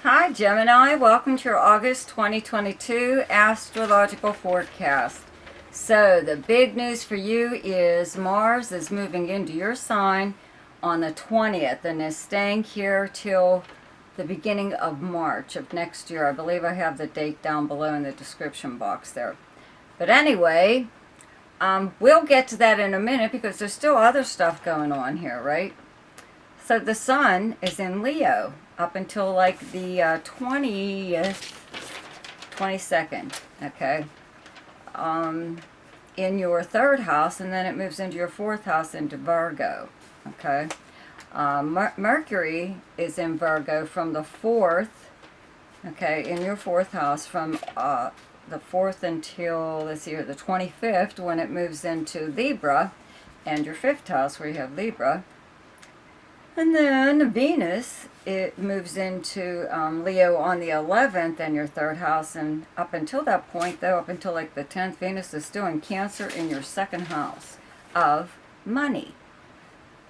Hi Gemini, welcome to your August 2022 astrological forecast. So the big news for you is Mars is moving into your sign on the 20th and is staying here till the beginning of March of next year. I believe I have the date down below in the description box there. But anyway, we'll get to that in a minute because there's still other stuff going on here, right? So the sun is in Leo up until like the 20th, 22nd, okay, in your third house, and then it moves into your fourth house into Virgo, okay. Mercury is in Virgo from the 4th, okay, in your fourth house from the 4th until, let's see here, the 25th, when it moves into Libra, and your fifth house where you have Libra. And then Venus, it moves into Leo on the 11th and your third house. And up until that point, though, up until like the 10th, Venus is still in Cancer in your second house of money.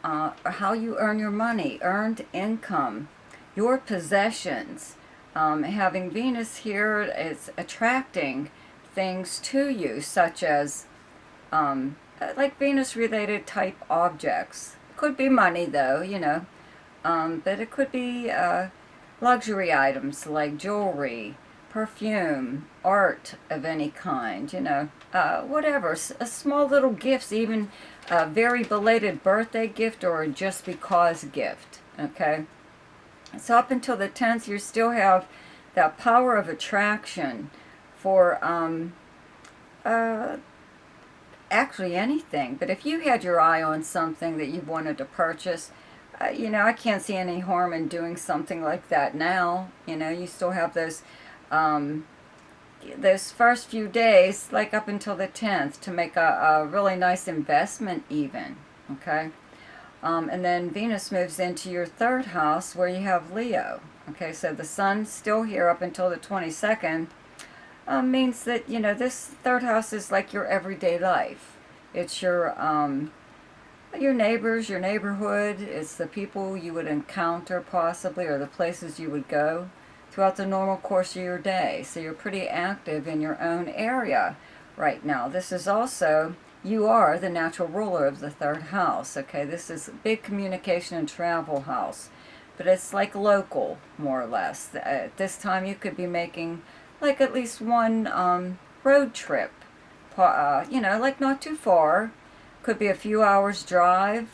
How you earn your money, earned income, your possessions. Having Venus here, it's attracting things to you, such as like Venus-related type objects. Could be money though, you know, but it could be luxury items like jewelry, perfume, art of any kind, you know, whatever, small little gifts, even a very belated birthday gift or a just because gift, okay? So up until the 10th, you still have that power of attraction for actually anything. But if you had your eye on something that you wanted to purchase, you know, I can't see any harm in doing something like that now. You know, you still have those first few days, like up until the 10th, to make a really nice investment even, okay? And then Venus moves into your third house where you have Leo, okay? So the sun's still here up until the 22nd. Means that, you know, this third house is like your everyday life. It's your neighbors, your neighborhood. It's the people you would encounter possibly, or the places you would go throughout the normal course of your day. So you're pretty active in your own area right now. This is also, you are the natural ruler of the third house, okay? This is a big communication and travel house. But it's like local, more or less. At this time you could be making like at least one road trip, you know, like not too far. Could be a few hours drive,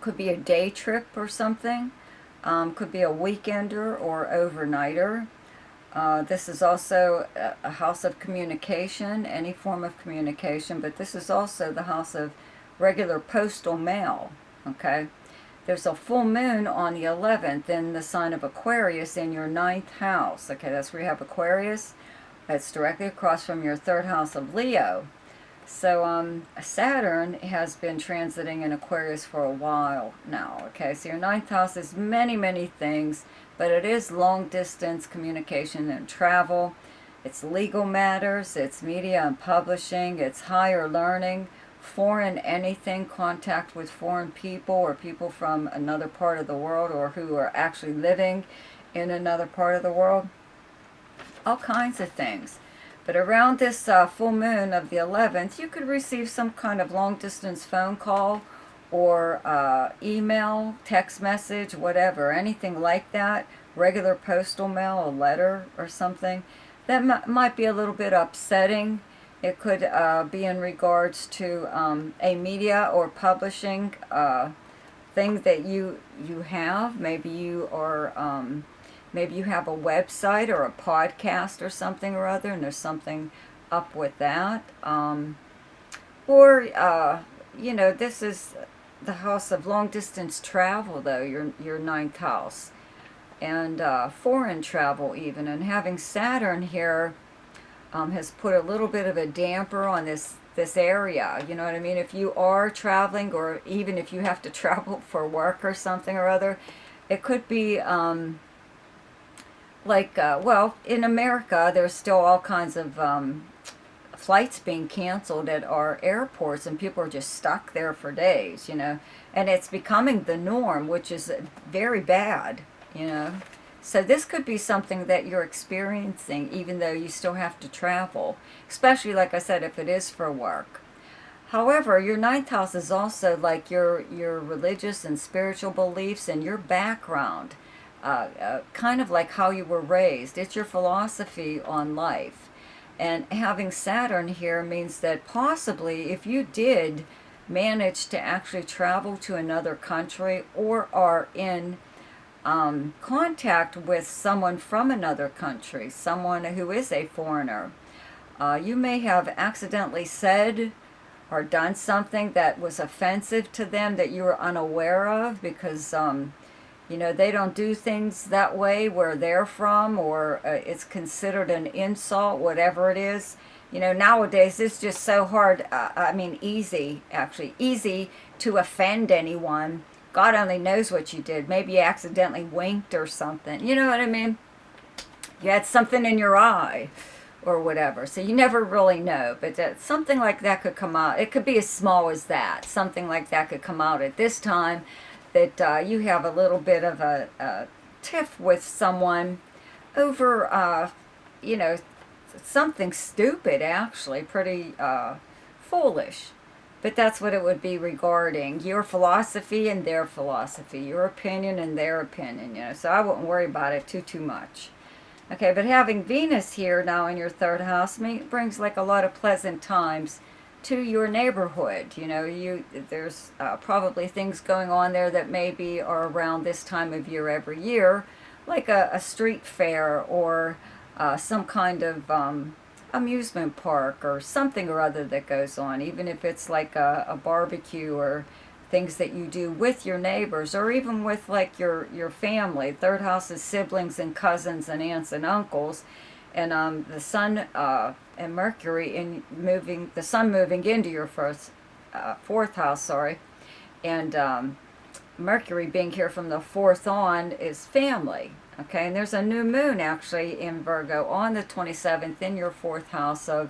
could be a day trip or something, could be a weekender or overnighter. This is also a house of communication, any form of communication, but this is also the house of regular postal mail, okay? There's a full moon on the 11th in the sign of Aquarius in your 9th house. Okay, that's where you have Aquarius. That's directly across from your third house of Leo. So Saturn has been transiting in Aquarius for a while now. Okay, so your 9th house is many, many things, but it is long distance communication and travel. It's legal matters, it's media and publishing, it's higher learning, foreign anything, contact with foreign people or people from another part of the world or who are actually living in another part of the world. All kinds of things. But around this full moon of the 11th, you could receive some kind of long distance phone call or email, text message, whatever, anything like that, regular postal mail, a letter or something. That might be a little bit upsetting. It could be in regards to a media or publishing thing that you have. Maybe you are maybe you have a website or a podcast or something or other, and there's something up with that. Or you know, this is the house of long distance travel, though, your 9th house, and foreign travel even, and having Saturn here. Has put a little bit of a damper on this area, you know what I mean? If you are traveling, or even if you have to travel for work or something or other, it could be well, in America, there's still all kinds of flights being canceled at our airports, and people are just stuck there for days, you know, and it's becoming the norm, which is very bad, you know. So this could be something that you're experiencing even though you still have to travel, especially, like I said, if it is for work. However, your ninth house is also like your religious and spiritual beliefs and your background, kind of like how you were raised. It's your philosophy on life. And having Saturn here means that possibly if you did manage to actually travel to another country or are in contact with someone from another country, someone who is a foreigner, you may have accidentally said or done something that was offensive to them that you were unaware of because, you know, they don't do things that way where they're from, or it's considered an insult, whatever it is. You know, nowadays it's just so hard, I mean easy, actually, easy to offend anyone. God only knows what you did. Maybe you accidentally winked or something. You know what I mean? You had something in your eye or whatever. So you never really know. But something like that could come out. It could be as small as that. Something like that could come out at this time, that you have a little bit of a tiff with someone over, you know, something stupid, actually. Pretty foolish. But that's what it would be regarding your philosophy and their philosophy, your opinion and their opinion, you know. So I wouldn't worry about it too much. Okay, but having Venus here now in your third house brings like a lot of pleasant times to your neighborhood. You know, there's probably things going on there that maybe are around this time of year every year, like a street fair or some kind of amusement park or something or other that goes on, even if it's like a barbecue or things that you do with your neighbors or even with like your family. Third house is siblings and cousins and aunts and uncles, and the sun and Mercury the sun moving into your fourth house, sorry, and Mercury being here from the fourth on is family. Okay, and there's a new moon actually in Virgo on the 27th in your fourth house of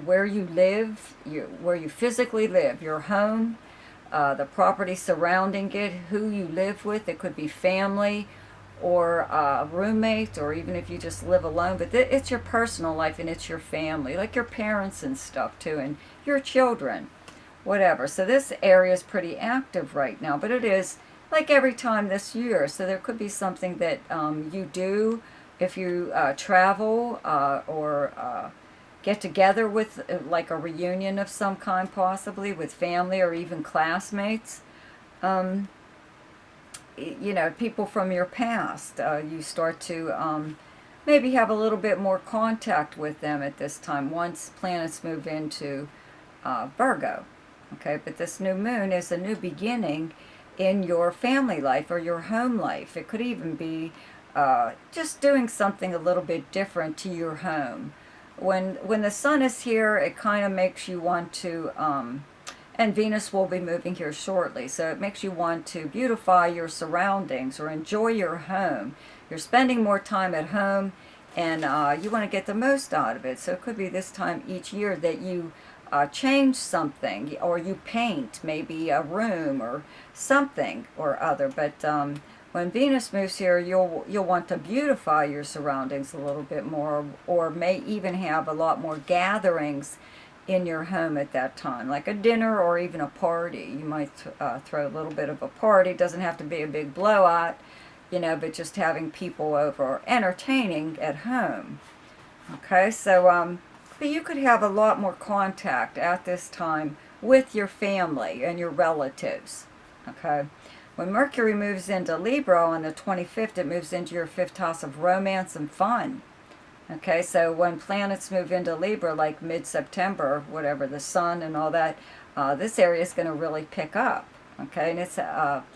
where you live, where you physically live, your home, the property surrounding it, who you live with. It could be family or a roommate, or even if you just live alone. But it's your personal life and it's your family, like your parents and stuff too, and your children, whatever. So this area is pretty active right now, but it is like every time this year. So there could be something that you do if you travel or get together with like a reunion of some kind, possibly with family or even classmates. You know, people from your past. You start to maybe have a little bit more contact with them at this time once planets move into Virgo. Okay, but this new moon is a new beginning in your family life or your home life. It could even be just doing something a little bit different to your home. When the sun is here, it kind of makes you want to, and Venus will be moving here shortly, so it makes you want to beautify your surroundings or enjoy your home. You're spending more time at home, and you want to get the most out of it. So it could be this time each year that you change something, or you paint maybe a room or something or other. But when Venus moves here, you'll want to beautify your surroundings a little bit more, or may even have a lot more gatherings in your home at that time, like a dinner or even a party. You might throw a little bit of a party. It doesn't have to be a big blowout, you know, but just having people over or entertaining at home. Okay, so but you could have a lot more contact at this time with your family and your relatives. Okay, when Mercury moves into Libra on the 25th, it moves into your fifth house of romance and fun. Okay, so when planets move into Libra, like mid-September, whatever, the sun and all that, this area is going to really pick up. Okay, and it's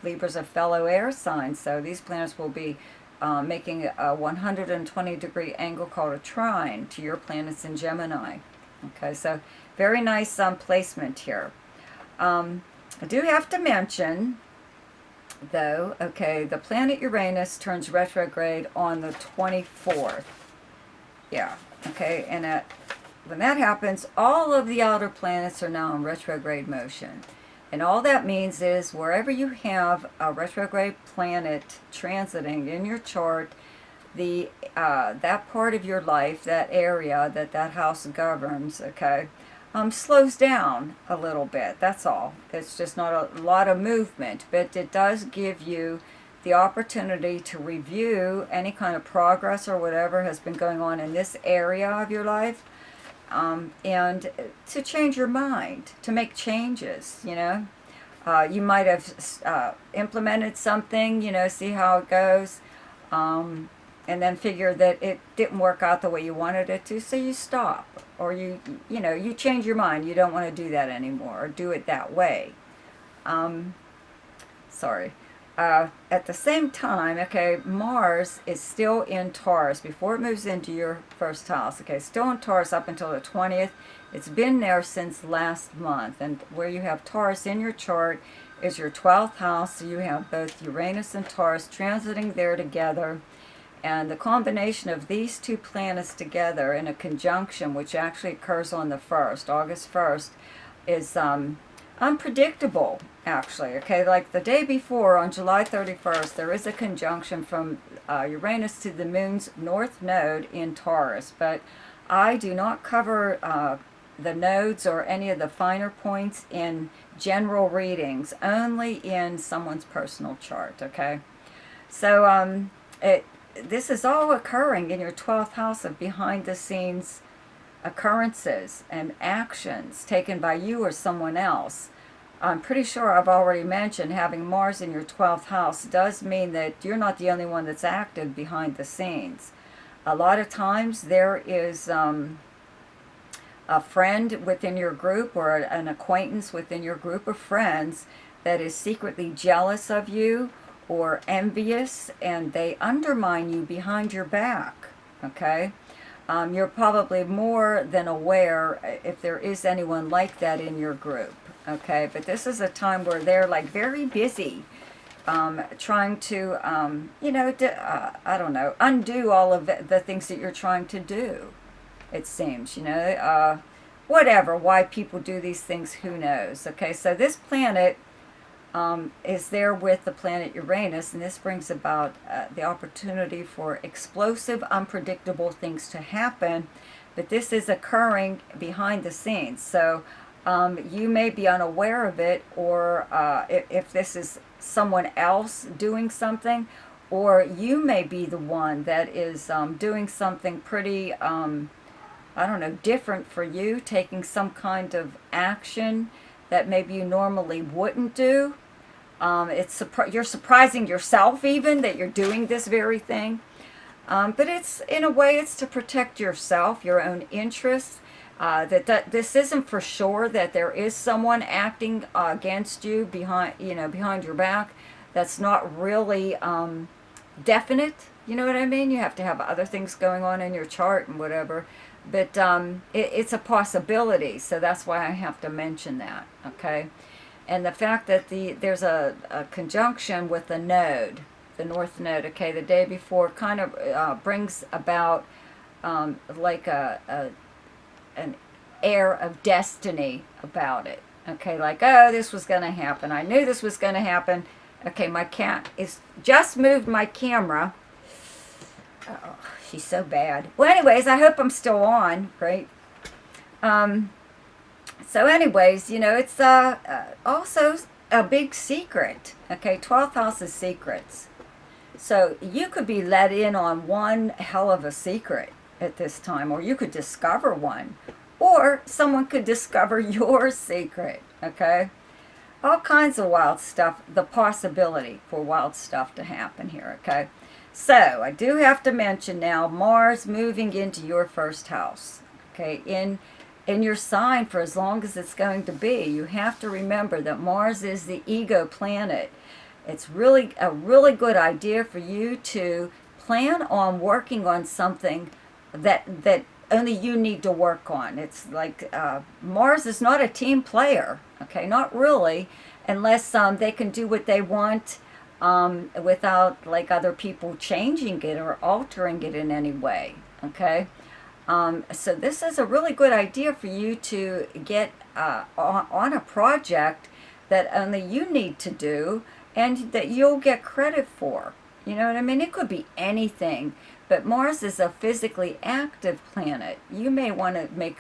Libra's a fellow air sign, so these planets will be making a 120-degree angle called a trine to your planets in Gemini. Okay, so very nice placement here. I do have to mention, though, okay, the planet Uranus turns retrograde on the 24th. Yeah, okay, and when that happens, all of the outer planets are now in retrograde motion. And all that means is wherever you have a retrograde planet transiting in your chart, the that part of your life, that area that house governs, okay, slows down a little bit. That's all. It's just not a lot of movement, but it does give you the opportunity to review any kind of progress or whatever has been going on in this area of your life, and to change your mind, to make changes, you know. You might have implemented something, you know, see how it goes, and then figure that it didn't work out the way you wanted it to, so you stop. Or you know, you change your mind. You don't want to do that anymore, or do it that way. Sorry. At the same time, okay, Mars is still in Taurus before it moves into your first house. Okay, still in Taurus up until the 20th. It's been there since last month. And where you have Taurus in your chart is your 12th house. So you have both Uranus and Taurus transiting there together. And the combination of these two planets together in a conjunction, which actually occurs on the 1st, August 1st, is unpredictable, actually. Okay, like the day before, on July 31st, there is a conjunction from Uranus to the moon's north node in Taurus. But I do not cover the nodes or any of the finer points in general readings, only in someone's personal chart, okay? So this is all occurring in your 12th house of behind-the-scenes occurrences and actions taken by you or someone else. I'm pretty sure I've already mentioned having Mars in your 12th house does mean that you're not the only one that's active behind the scenes. A lot of times there is a friend within your group or an acquaintance within your group of friends that is secretly jealous of you or envious, and they undermine you behind your back, okay? You're probably more than aware if there is anyone like that in your group, okay? But this is a time where they're like very busy trying to, you know, I don't know, undo all of the things that you're trying to do, it seems, you know. Whatever, why people do these things, who knows, okay? So this planet is there with the planet Uranus, and this brings about the opportunity for explosive, unpredictable things to happen, but this is occurring behind the scenes. So you may be unaware of it, or if this is someone else doing something, or you may be the one that is doing something pretty, I don't know, different for you, taking some kind of action that maybe you normally wouldn't do. You're surprising yourself even that you're doing this very thing. But it's, in a way, it's to protect yourself, your own interests. That this isn't for sure that there is someone acting against you behind your back. That's not really definite. You know what I mean? You have to have other things going on in your chart and whatever. But it's a possibility, so that's why I have to mention that, okay? And the fact that there's a conjunction with the node, the north node, okay, the day before, kind of brings about like an air of destiny about it, okay? Like, oh, this was going to happen. I knew this was going to happen. Okay, my cat is just moved my camera. Oh, she's so bad. Well, anyways, I hope I'm still on, right? So anyways, you know, it's also a big secret, okay? 12th house is secrets. So you could be let in on one hell of a secret at this time, or you could discover one, or someone could discover your secret, okay? All kinds of wild stuff, the possibility for wild stuff to happen here, okay? So, I do have to mention now, Mars moving into your first house, okay, in your sign for as long as it's going to be. You have to remember that Mars is the ego planet. It's really a really good idea for you to plan on working on something that only you need to work on. It's like Mars is not a team player, okay, not really, unless they can do what they want without like other people changing it or altering it in any way, okay? So this is a really good idea for you to get on a project that only you need to do and that you'll get credit for. You know what I mean? It could be anything, but Mars is a physically active planet. You may want to make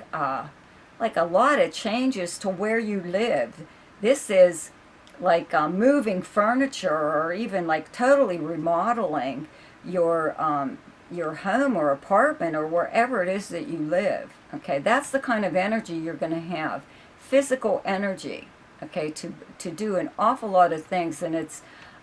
like a lot of changes to where you live. This is like moving furniture, or even like totally remodeling your home or apartment or wherever it is that you live. Okay, that's the kind of energy you're going to have, physical energy. Okay, to do an awful lot of things, and it's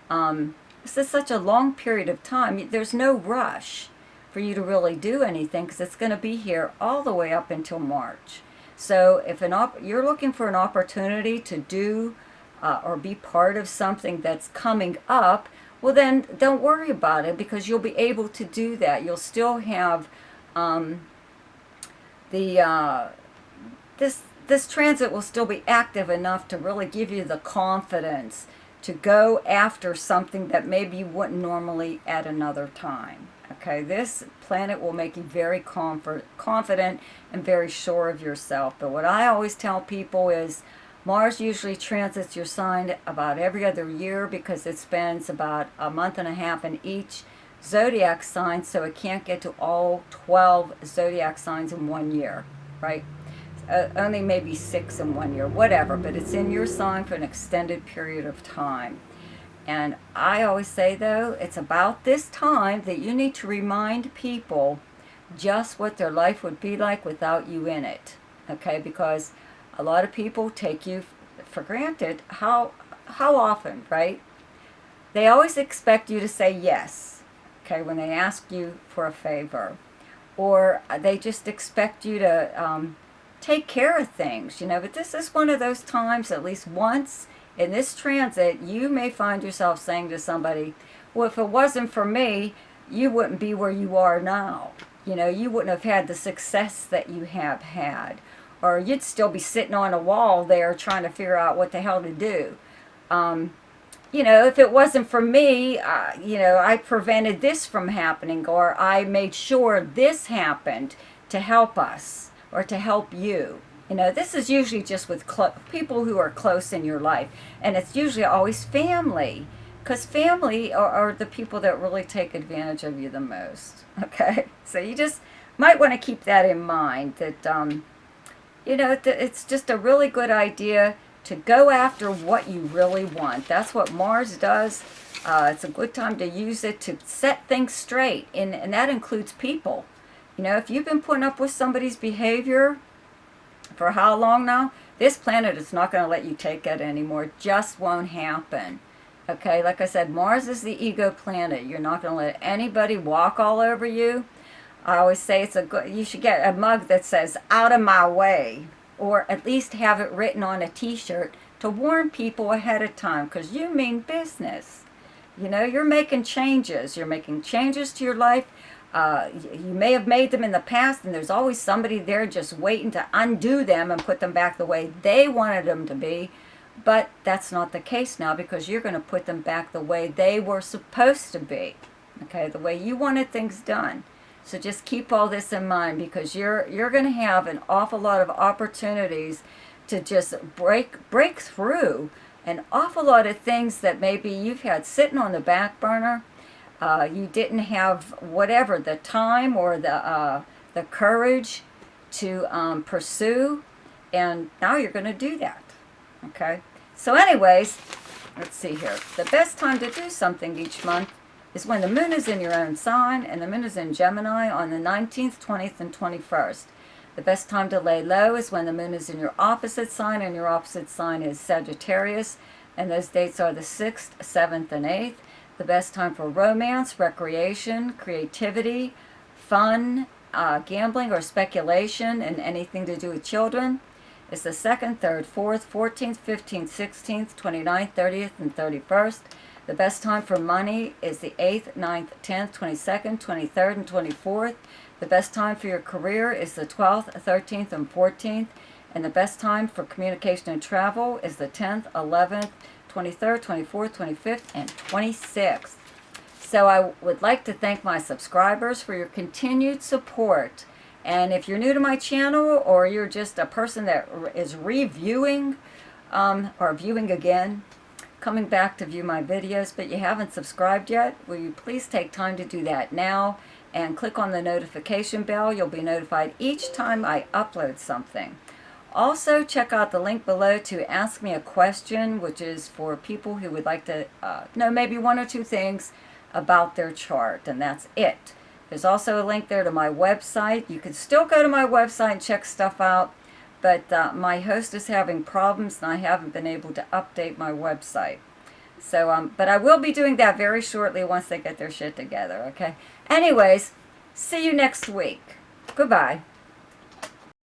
just such a long period of time. There's no rush for you to really do anything, because it's going to be here all the way up until March. So if you're looking for an opportunity to do or be part of something that's coming up, well then don't worry about it, because you'll be able to do that. You'll still have this transit will still be active enough to really give you the confidence to go after something that maybe you wouldn't normally at another time. Okay, this planet will make you very confident and very sure of yourself. But what I always tell people is Mars usually transits your sign about every other year, because it spends about a month and a half in each zodiac sign, so it can't get to all 12 zodiac signs in 1 year, right? Only maybe 6 in 1 year, whatever, but it's in your sign for an extended period of time. And I always say, though, it's about this time that you need to remind people just what their life would be like without you in it, okay? Because a lot of people take you for granted. How often, right? They always expect you to say yes, okay, when they ask you for a favor. Or they just expect you to take care of things, you know. But this is one of those times, at least once in this transit, you may find yourself saying to somebody, well, if it wasn't for me, you wouldn't be where you are now. You know, you wouldn't have had the success that you have had. Or you'd still be sitting on a wall there trying to figure out what the hell to do. You know, if it wasn't for me, you know, I prevented this from happening, or I made sure this happened to help us or to help you. You know, this is usually just with people who are close in your life. And it's usually always family, because family are the people that really take advantage of you the most. Okay? So you just might want to keep that in mind, that, you know, it's just a really good idea to go after what you really want. That's what Mars does. It's a good time to use it to set things straight, and that includes people. You know, if you've been putting up with somebody's behavior for how long now, this planet is not going to let you take it anymore. It just won't happen. Okay, like I said, Mars is the ego planet. You're not going to let anybody walk all over you. I always say you should get a mug that says "out of my way," or at least have it written on a t-shirt to warn people ahead of time, because you mean business. You know, you're making changes. You're making changes to your life. You may have made them in the past, and there's always somebody there just waiting to undo them and put them back the way they wanted them to be. But that's not the case now, because you're going to put them back the way they were supposed to be. Okay, the way you wanted things done. So just keep all this in mind, because you're going to have an awful lot of opportunities to just break through an awful lot of things that maybe you've had sitting on the back burner. You didn't have whatever the time or the courage to pursue, and now you're going to do that. Okay. So, anyways, let's see here. The best time to do something each month is when the moon is in your own sign, and the moon is in Gemini on the 19th, 20th, and 21st. The best time to lay low is when the moon is in your opposite sign, and your opposite sign is Sagittarius, and those dates are the 6th, 7th, and 8th. The best time for romance, recreation, creativity, fun, gambling or speculation, and anything to do with children is the 2nd, 3rd, 4th, 14th, 15th, 16th, 29th, 30th, and 31st. The best time for money is the 8th, 9th, 10th, 22nd, 23rd, and 24th. The best time for your career is the 12th, 13th, and 14th. And the best time for communication and travel is the 10th, 11th, 23rd, 24th, 25th, and 26th. So I would like to thank my subscribers for your continued support. And if you're new to my channel, or you're just a person that is reviewing or viewing again, coming back to view my videos, but you haven't subscribed yet, will you please take time to do that now and click on the notification bell. You'll be notified each time I upload something. Also, check out the link below to ask me a question, which is for people who would like to know maybe one or two things about their chart, and that's it. There's also a link there to my website. You can still go to my website and check stuff out, but my host is having problems and I haven't been able to update my website. So, but I will be doing that very shortly once they get their shit together, okay? Anyways, see you next week. Goodbye.